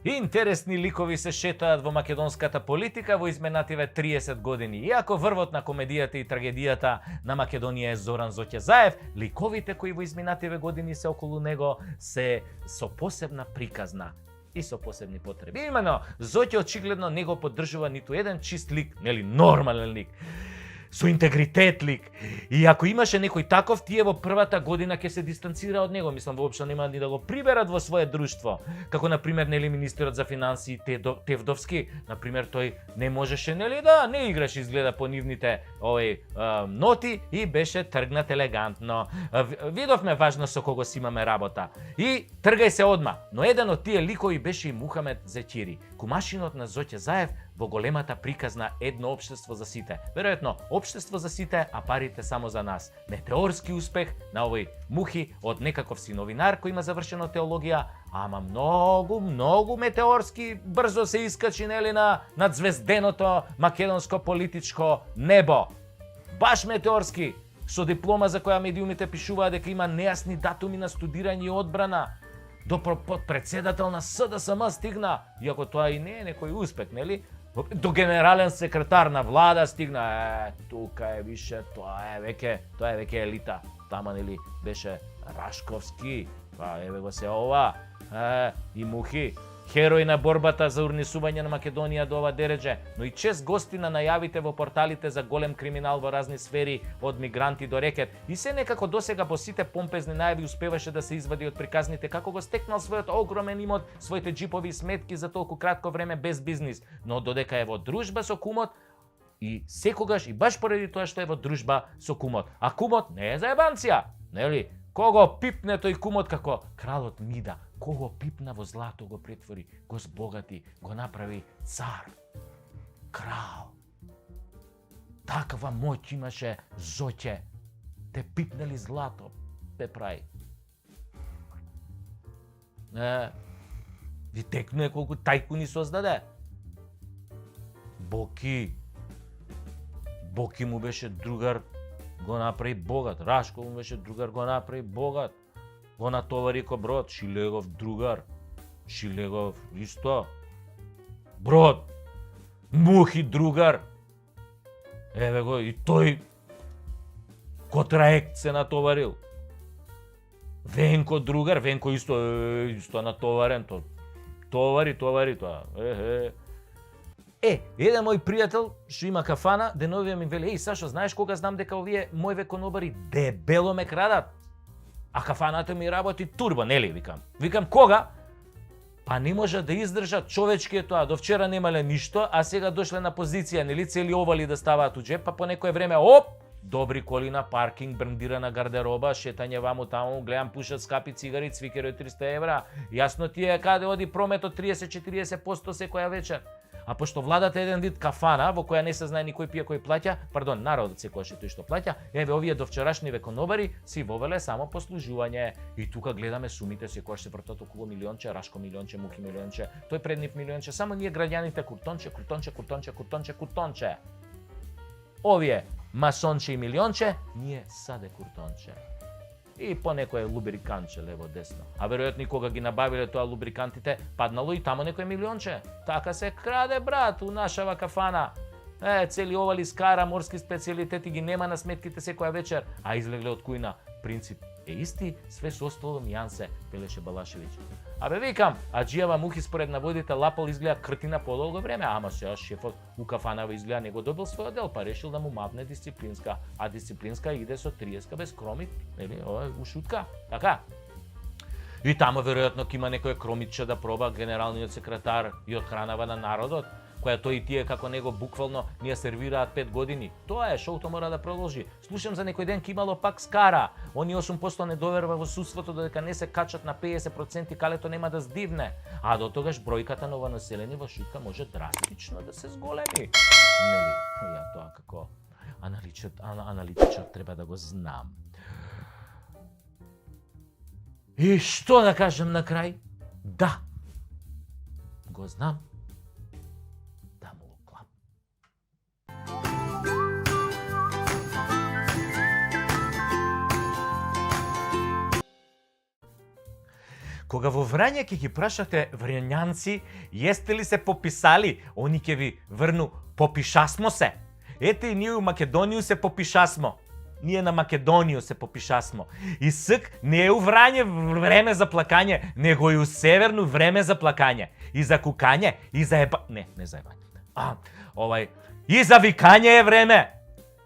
Интересни ликови се шетаат во македонската политика во изминативе 30 години. Иако врвот на комедијата и трагедијата на Македонија е Зоран Зоќе Заев, ликовите кои во изминативе години се околу него се со посебна приказна и со посебни потреби. Имено, Зоќе очигледно не го поддржува ниту еден чист лик, нели нормален лик, со интегритет лик. И ако имаше некој таков, тие во првата година ќе се дистанцира од него. Мислам, воопшто нема ни да го приберат во свое друштво. Како, например, нели министерот за финансии Тевдовски, например, тој не можеше, нели да, не играше изгледа по нивните ноти и беше тргнат елегантно. Видовме важно со кого си имаме работа. И тргај се одма. Но еден од тие ликови беше и Мухамед Зеќири, кумашинот на Зоќе Заев во големата приказна Едно општество за сите. Веројатно, општество за сите, а парите само за нас. Метеорски успех на овој Мухи од некаков си новинар кој има завршено теологија, ама многу метеорски брзо се искачи нели над звезденото македонско политичко небо. Баш метеорски, со диплома за која медиумите пишуваат дека има нејасни датуми на студирање и одбрана. До председател на СДСМ стигна, иако тоа и не е некој успех, нели? До генерален секретар на влада стигна. Тука е више, тоа е веќе елита. Тама нели беше Рашковски, па еве го се ова. И Мухи, херој на борбата за урнесување на Македонија до ова дередже, но и чест гости на најавите во порталите за голем криминал во разни сфери, од мигранти до рекет. И се некако досега по сите помпезни најави успеваше да се извади од приказните како го стекнал својот огромен имот, своите џипови и сметки за толку кратко време без бизнис, но додека е во дружба со кумот и секогаш и баш поради тоа што е во дружба со кумот. А кумот не е заебанција, нели? Кого пипне тој кумот како кралот Мида, кого пипна во злато го претвори, го збогати, го направи цар, крал. Таква моќ имаше Зоќе, те пипнали злато, те прави. Ви текнуе колку тајкуни создаде. Боки му беше другар, го направи богат. Рашко му беше другар, го направи богат. Го натовари ко Брод, Шилегов другар. Шилегов исто. Брод. Мухи другар. Еве го и тој ко траект се натоварил. Венко другар, Венко исто натоварен, товари тоа. Еден мој пријател што има кафана, деновија ми вели: Сашо, знаеш кога знам дека овие мојве конобари дебело ме крадат? А кафаната ми работи турбо, нели, викам кога? Па не може да издржат човечки е тоа, до вчера немале ништо, а сега дошле на позиција, нели, цели овали да ставаат у джеп, па по некое време, добри коли на паркинг, брендирана гардероба, шетање ваму таму, гледам пушат скапи цигари, цвикери од 300 евра. Јасно ти е каде оди прометот 30-40% секоја вечер. А пошто владата е еден вид кафана во која не се знае никој пие кој плаќа, народот секојаш е тој што плаќа, еве овие до вчерашниве конобари си вовеле само послужување. И тука гледаме сумите секојаш се вртат околу милионче, Рашко милионче, Мухи милионче, тој преднив милионче, само ние граѓаните куртонче. Овие масонче и милионче, ние саде куртонче. И по некој лубрикантче лево десно. А веројатно кога ги набавиле тоа лубрикантите, паднало и тамо некој милионче. Така се краде, брат, у нашава кафана. Цели овали скара, морски специјалитети ги нема на сметките секоја вечер, а излегле од кујна. Принцип е исти, све со остало нијансе, велеше Балашевиќ. Абе викам, аџијава Мухи според наводите лапал изгледа кртина подолго време, ама сега шефот у кафанава изгледа не го добил својот дел, па решил да му мавне дисциплинска, а дисциплинска иде со 30 без кромит, нели, ова е ушутка, така. И тамо веројатно ќе има некој кромитче да проба генералниот секретар и одхранава на народот, која тој и тие како него буквално ни ја сервираат 5 години. Тоа е, шоуто мора да продолжи. Слушам за некој ден ке имало пак скара. Они 8% не доверува во судството додека не се качат на 50% калето нема да здивне. А до тогаш бројката новонаселени во шутка може драстично да се зголеми. Нели, ја тоа како аналитичар треба да го знам. И што да кажем на крај? Да, го знам. Кога во Врање ќе ги прашате врањанци, јесте ли се пописали, они ќе ви врну попишасмо се. Ете и ние у Македонију се попишасмо. Ние на Македонију се попишасмо. И ск не е у Врање време за плакање, него и у Северну време за плакање. И за кукање, и за Не за ебање. И за викање е време.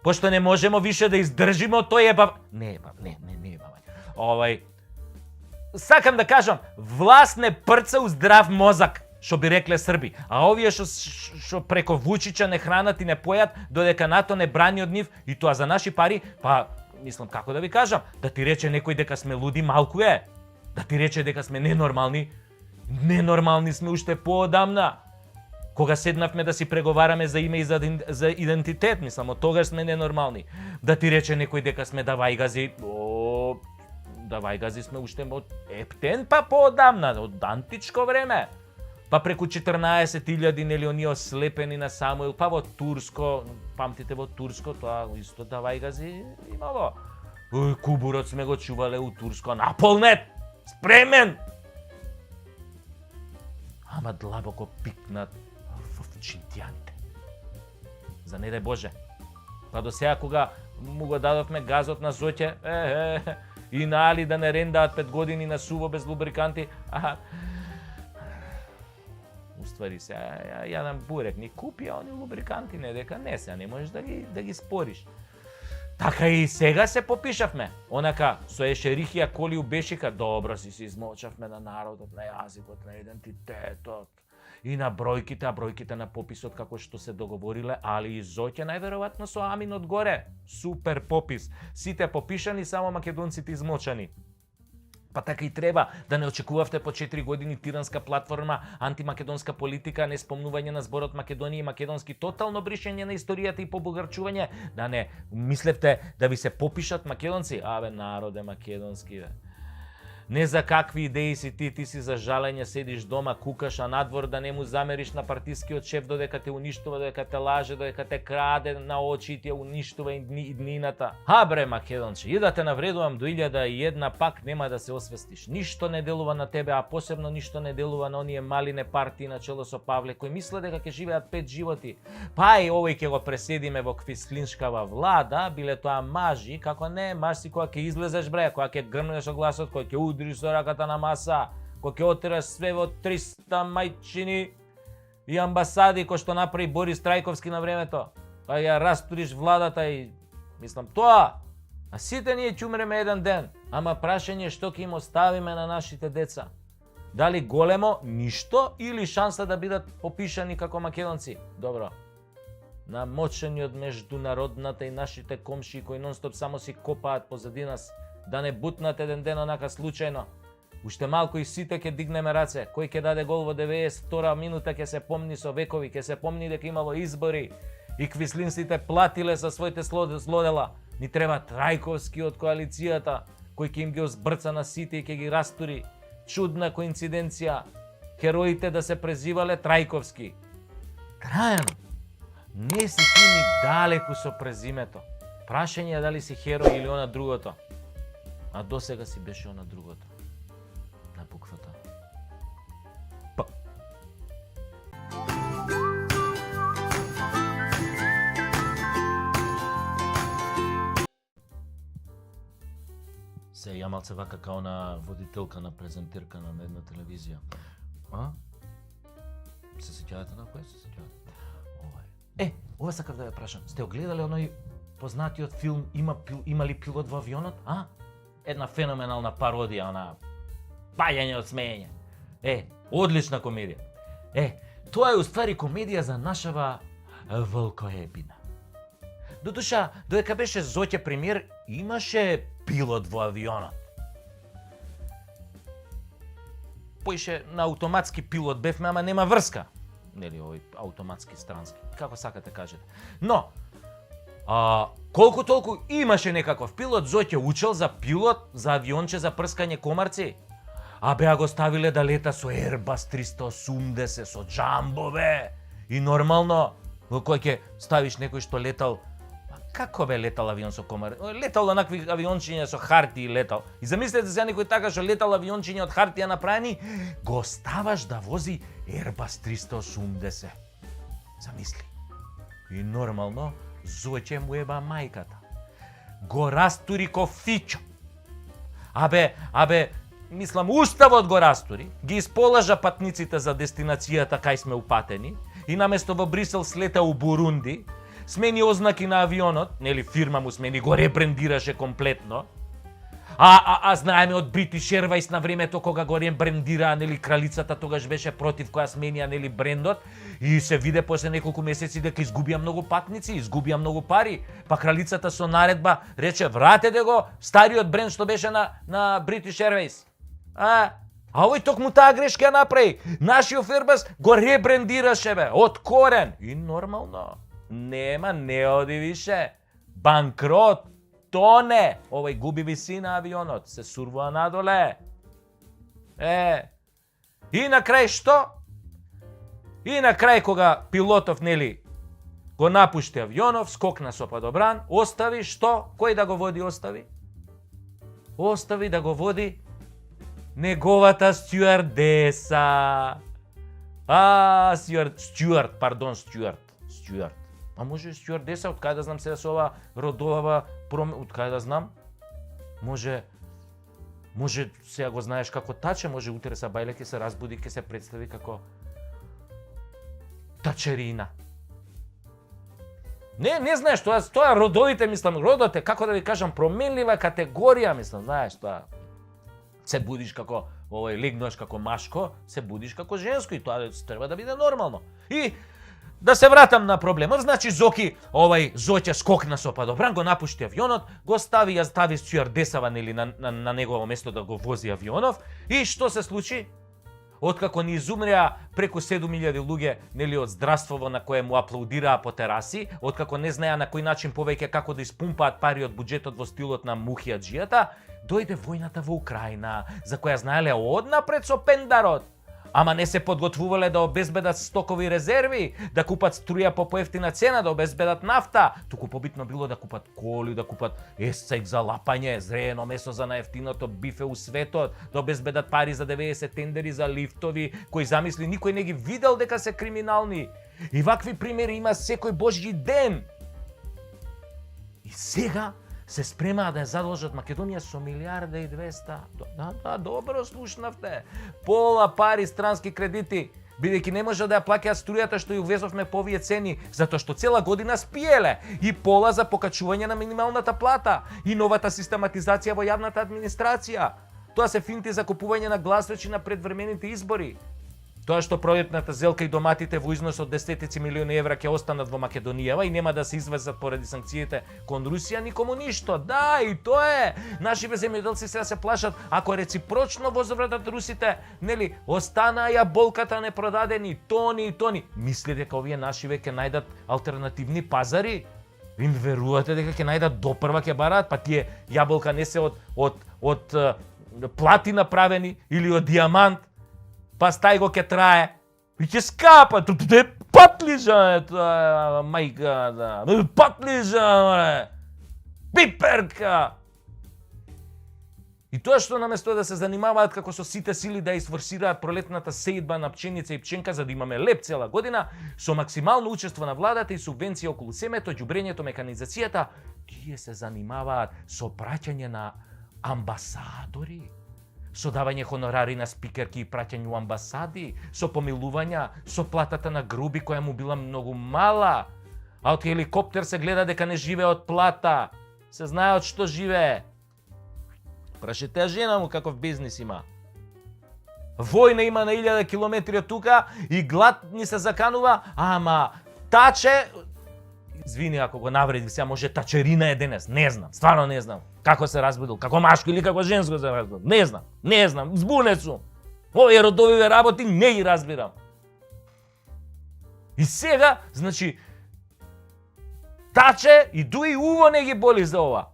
Пошто не можемо више да издржимо тој Не ебање. Сакам да кажам, власт не прца у здрав мозак, што би рекле Срби. А овие што преко Вучича не хранат и не појат, додека НАТО не брани од нив, и тоа за наши пари, па, мислам, како да ви кажам, да ти рече некој дека сме луди, малку е. Да ти рече дека сме ненормални, ненормални сме уште поодамна. Кога седнавме да си преговараме за име и за идентитет, мислам, од тогаш сме ненормални. Да ти рече некој дека сме давајгази, давајгази сме уште од Ептен, па поодамна, од античко време. Па преку 14.000 нели оние ослепени на Самуил, па во Турско, памтите во Турско, тоа исто давајгази имало. Кубурот сме го чувале у Турско, наполнет, спремен. Ама длабоко пикнат во чинтијаните. За не дај Боже. Па до сега кога му го дадовме газот на Зоќе, и на Али да не рендаат 5 години на суво без лубриканти, уствари се, јадам бурек, ни купи, а они лубриканти не, дека не се, не можеш да ги спориш. Така и сега се попишавме. Онака, со ешерихија коли у бешика, добро си измолчавме на народот, на јазикот, на идентитетот. И на бројките, а бројките на пописот како што се договориле, али и Зоќе најверојатно со амин одгоре. Супер попис. Сите попишани, само македонците измолчани. Па така и треба, да не очекувавте по 4 години тиранска платформа, антимакедонска политика, не спомнување на зборот Македонија и македонски, тотално бришење на историјата и побогарчување, да не мислевте да ви се попишат македонци, народе македонски, бе. Не за какви идеи си ти си за жалење, седиш дома, кукаш, а надвор да не му замериш на партискиот шеф додека те уништува, додека те лаже, додека те краде на очи и те уништува и днината. Бре, македонче, и да те навредувам до 1001 пак нема да се освестиш. Ништо не делува на тебе, а посебно ништо не делува на оние малине партии на чело со Павле, кои мисле дека ќе живеат 5 животи. Па и овој ќе го преседиме во квислиншкава влада, биле тоа мажи, како не, маж си кога ќе излезеш, бре, кога ќе грмнеш од гласот, кога ќе удриш со раката на маса, кога ќе отераш све во 300 мајчини и амбасади, кој што направи Борис Трајковски на времето, па ја растуриш владата и мислам тоа. А сите ние ќе умреме еден ден, ама прашање што ќе им оставиме на нашите деца. Дали големо ништо или шанса да бидат попишани како македонци? Добро. Намочени од меѓународната и нашите комшии кои нонстоп само си копаат позади нас, да не бутнат еден ден онака случајно. Уште малку и сите ќе дигнеме раце. Кој ќе даде гол во 92 минута ќе се помни со векови, ќе се помни дека имало избори и квислинците платиле за своите злодела. Ни треба Трајковски од коалицијата, кој ќе им ги озбрца на сите и ќе ги растури. Чудна коинциденција. Хероите да се презивале Трајковски. Трајан, не си ти ни далеку со презимето. Прашање дали си херој или она другото. А досега си беше она другото. На буквата П. Се ја малце вака као на водителка на презентирка на една телевизија. Се сеќавате на кој се сеќавате? Ова сакав да ја прашам. Сте огледале оној познатиот филм Има ли пилот во авионот? Една феноменална пародија на паѓање од смеење. Одлична комедија. Тоа е уствари комедија за нашава волкоебина. Додуша, додека беше Зоќе премиер, имаше пилот во авионот. Поише на автоматски пилот бевме, ама нема врска. Нели овој автоматски странски, како сакате кажете. Но, колку толку имаше некаков пилот, Зоќе учел за пилот, за авионче за прскање комарци. Беа го ставиле да лета со Airbus 380, со джамбове. И нормално, кој ќе ставиш некој што летал Како бе летал авион со комар? Летал онакви авиончиња со хартија летал. И замислете се некој така што летал авиончиња од хартија направени, го ставаш да вози Airbus 380. Замисли. И нормално зоќе му еба мајката. Го растури ко фичо. Абе, мислам, уставот го растури, ги исполажа патниците за дестинацијата кај сме упатени и наместо во Брисел слета у Бурунди, смени ознаки на авионот, нели фирма му смени, го ребрендираше комплетно. Знаеме од British Airways на времето кога го ребрендираа, нели кралицата тогаш беше против која сменија, нели брендот, и се виде после неколку месеци дека изгубија многу патници, изгубија многу пари, па кралицата со наредба рече вратете го стариот бренд што беше на British Airways. А овој токму таа грешка ја направи. Нашиот Airbus го ребрендираше бе, од корен. И нормално. Не оди више. Банкрот, тоне. Овој губи висина авионот, се сурвува надоле. И на крај што? И на крај кога пилотов, нели, го напушти авионов, скокна со падобран, остави што? Кој да го води остави? Остави да го води неговата стюардеса. Стюард. А може стюардеса, од кај да знам сега со ова родолава од кај да знам? Може сега го знаеш како таче, може утре са бајле ќе се разбуди, ќе се представи како тачерина. Не знаеш, тоа родовите, мислам, родот е, како да ви кажам, променлива категорија, мислам, знаеш, тоа. Се будиш како, легнуваш како машко, се будиш како женско и тоа треба да биде нормално. И да се вратам на проблемот, значи Зоќе скокна со падобран, го напушти авионот, го стави стюардесава, нели, на негово место да го вози авионов, и што се случи? Откако ни изумреа преку 7000 луѓе, нели, од здравствово на кое му аплаудираа по тераси, откако не знаеа на кој начин повеќе како да испумпаат пари од буџетот во стилот на мухијаджијата, дојде војната во Украина, за која знаеле однапред со пендарот. Ама не се подготвувале да обезбедат стокови резерви, да купат струја по поевтина цена, да обезбедат нафта. Туку побитно било да купат коли, да купат есцејк за лапање, зреено месо за најефтиното бифе у светот, да обезбедат пари за 90 тендери за лифтови, кои замисли никој не ги видел дека се криминални. И вакви примери има секој божји ден. И сега се спремаа да ја задолжат Македонија со 1,2 милиарда. Да, добро слушнавте. Пола пари странски кредити, бидејќи не може да ја плаќаат струјата што ја увезовме по овие цени, затоа што цела година спиеле, и пола за покачување на минималната плата, и новата систематизација во јавната администрација. Тоа се финти за купување на гласови на предвремените избори. Тоа што пројектната зелка и доматите во износ од десетици милиони евра ќе останат во Македонијава и нема да се извезат поради санкциите кон Русија, никому ништо. Да, и тоа е. Нашите земјоделци сега се плашат, ако реципрочно возвратат русите, нели, останаа јаболката непродадени, тони и тони. Мисли дека овие наши веќе најдат алтернативни пазари? Им верувате дека ќе најдат допрва ќе бараат, па тие јаболка не се од плати направени или од дијамант? Па стај го ќе трае и ќе скапа. Те патлижа, мајка, патлижа, пиперка. И тоа што наместо да се занимаваат како со сите сили да изфорсираат пролетната сеидба на пченица и пченка за да имаме леп цела година, со максимално учество на владата и субвенција околу семето, ѓубрењето, меканизацијата, тие се занимаваат со праќање на амбасадори, со давање хонорари на спикерки и праќање у амбасади, со помилувања, со платата на груби која му била многу мала, а од хеликоптер се гледа дека не живее од плата, се знае од што живее. Прашете ја жена му каков бизнис има. Војна има на 1000 километри од тука и глад ни се заканува, ама таче, извини ако го навредив, сега може тачерина е денес, не знам, стварно не знам. Како се разбудил, како машко или како женско се разбудил, не знам, збунет сум. Овие родовиве работи не ги разбирам. И сега, значи, таче и дуи уво не ги боли за ова.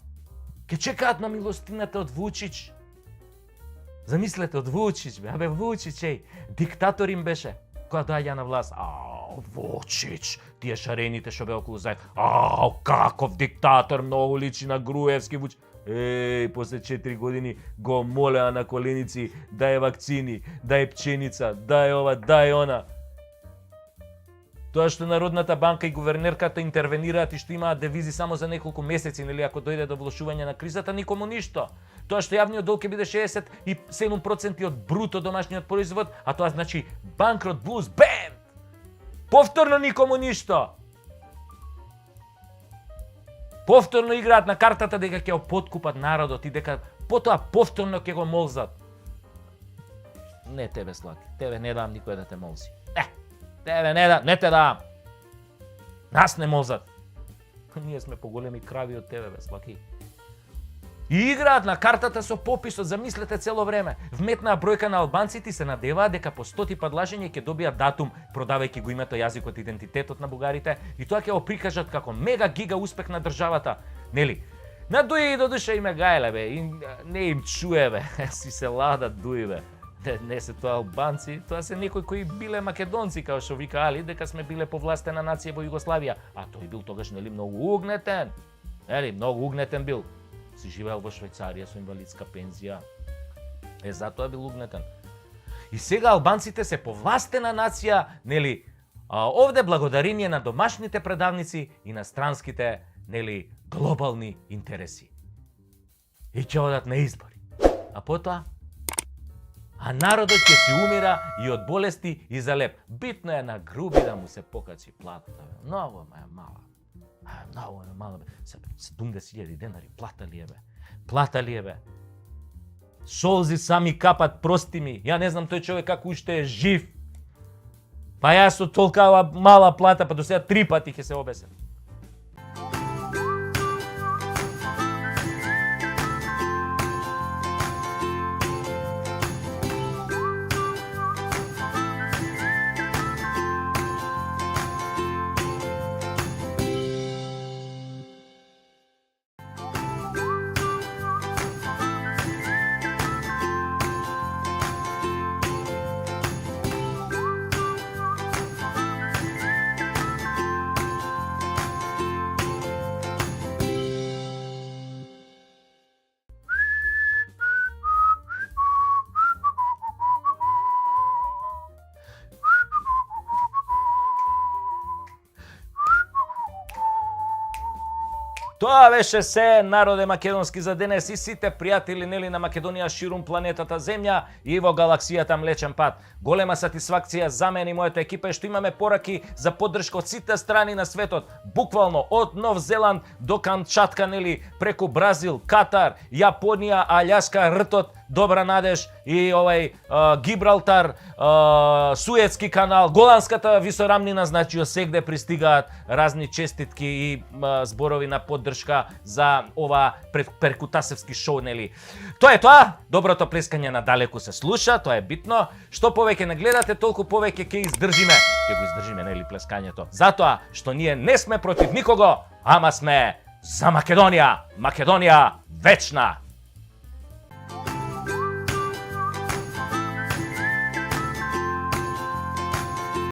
Ке чекаат на милостината од Вучич. Замислете, од Вучич, бе, Вучич, диктатор им беше, кога доаѓа на власт. Вучич, тие шарените што беа околу Заев. Каков диктатор, многу личи на Груевски Вучич. После 4 години го молеа на коленици дај вакцини, дај пченица, дај ова, дај она. Тоа што Народната банка и гувернерката интервенираат и што имаат девизи само за неколку месеци, нели, ако дојде до влошување на кризата, никому ништо. Тоа што јавниот долг ќе биде 67% од бруто домашниот производ, а тоа значи банкрот блуз бенд. Повторно никому ништо. Повторно играат на картата дека ќе подкупат народот и дека потоа повторно ќе го молзат. Не тебе, Слаки, тебе не дам никој да те молзи. Тебе не те дам. Нас не молзат. Ние сме поголеми крави од тебе, Слаки. И играат на картата со пописот, замислете цело време. Вметнаа бројка на албанците и се надеваат дека по 100 пат лажење ќе добијат датум, продавајќи го името, јазикот, идентитетот на бугарите, и тоа ќе го прикажат како мега гига успех на државата. Нели? На Дуи до душа име гајле, бе, и не им чуе, бе, си се ладат Дуи, бе. Не се тоа албанци, тоа се некои кои биле македонци, као што викаали дека сме биле повластена нација во Југославија, а тој бил тогаш, нели, многу угнетен. Нели, многу угнетен бил. Си живеел во Швајцарија со инвалидска пензија. Затоа бил угнетен. И сега албанците се повластена нација, нели, овде благодарение на домашните предавници и на странските, нели, глобални интереси. И ќе одат на избори. А потоа? А народот ќе си умира и од болести и за леп. Битно е на груби да му се покачи платата. Многу е мала. Многу е мала, бе. 70.000 денари, плата ли е, бе? Плата ли е, бе? Солзи сами капат, прости ми. Ја не знам тој човек како уште е жив. Па јас со толкава мала плата, па до сега 3 пати ќе се обесам. Тоа беше се, народе македонски, за денес, и сите пријатели, нели, на Македонија ширум планетата Земја и во галаксијата Млечен пат. Голема сатисфакција за мене и мојата екипа е што имаме пораки за поддршка од сите страни на светот. Буквално од Нов Зеланд до Камчатка, нели, преку Бразил, Катар, Јапонија, Аљаска, Ртот, Добра Надеж и Гибралтар, Суетски канал, Голандската висорамнина, значи од сегде пристигаат разни честитки и зборови на поддршка за ова перкутасевски шоу, нели. Тоа е тоа, доброто плескање надалеку се слуша, тоа е битно. Што повеќе не гледате, толку повеќе ќе издржиме. Ќе го издржиме, нели, плескањето. Затоа што ние не сме против никого, ама сме за Македонија. Македонија вечна.